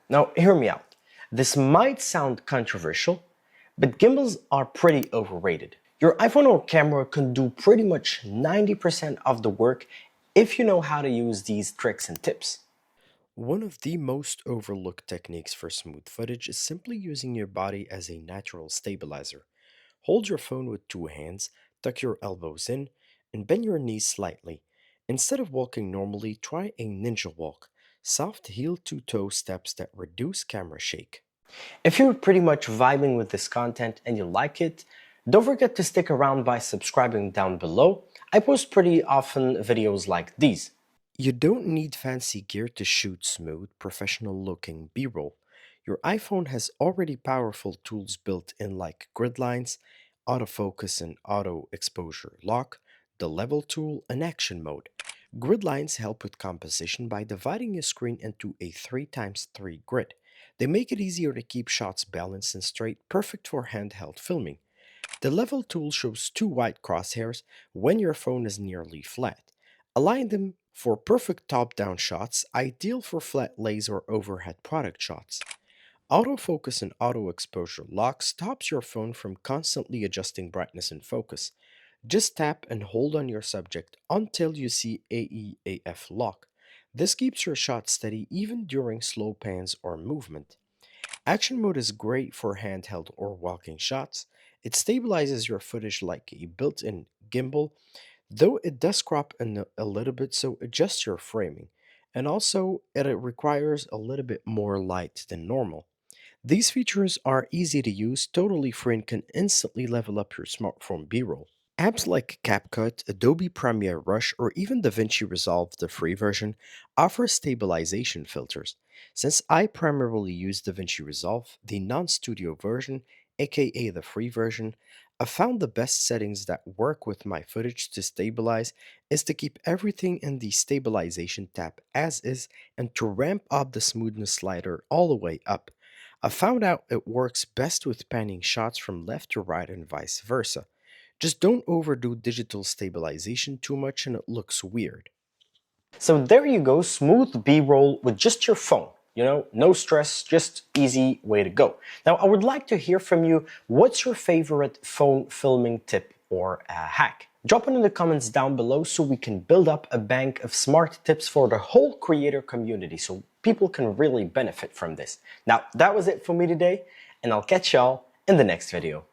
Now, hear me out. This might sound controversial, but gimbals are pretty overrated. Your iPhone or camera can do pretty much 90% of the work if you know how to use these tricks and tips. One of the most overlooked techniques for smooth footage is simply using your body as a natural stabilizer. Hold your phone with two hands, tuck your elbows in, and bend your knees slightly. Instead of walking normally, try a ninja walk, soft heel to toe steps that reduce camera shake. If you're pretty much vibing with this content and you like it, don't forget to stick around by subscribing down below. I post pretty often videos like these. You don't need fancy gear to shoot smooth, professional looking B roll. Your iPhone has already powerful tools built in like grid lines, autofocus and auto exposure lock, the level tool, and action mode. Grid lines help with composition by dividing your screen into a 3x3 grid. They make it easier to keep shots balanced and straight, perfect for handheld filming. The level tool shows two white crosshairs when your phone is nearly flat. Align them for perfect top-down shots, ideal for flat lays or overhead product shots. Autofocus and auto exposure lock stops your phone from constantly adjusting brightness and focus. Just tap and hold on your subject until you see AEAF lock. This keeps your shot steady even during slow pans or movement. Action mode is great for handheld or walking shots. It stabilizes your footage like a built-in gimbal, though it does crop a little bit, so adjust your framing. And also, it requires a little bit more light than normal. These features are easy to use, totally free, and can instantly level up your smartphone B-roll. Apps like CapCut, Adobe Premiere Rush, or even DaVinci Resolve, the free version, offer stabilization filters. Since I primarily use DaVinci Resolve, the non-studio version, aka the free version, I found the best settings that work with my footage to stabilize is to keep everything in the stabilization tab as is and to ramp up the smoothness slider all the way up. I found out it works best with panning shots from left to right and vice versa. Just don't overdo digital stabilization too much and it looks weird. So there you go, smooth B-roll with just your phone. No stress, just easy way to go. Now, I would like to hear from you. What's your favorite phone filming tip or hack? Drop it in the comments down below so we can build up a bank of smart tips for the whole creator community so people can really benefit from this. Now, that was it for me today, and I'll catch y'all in the next video.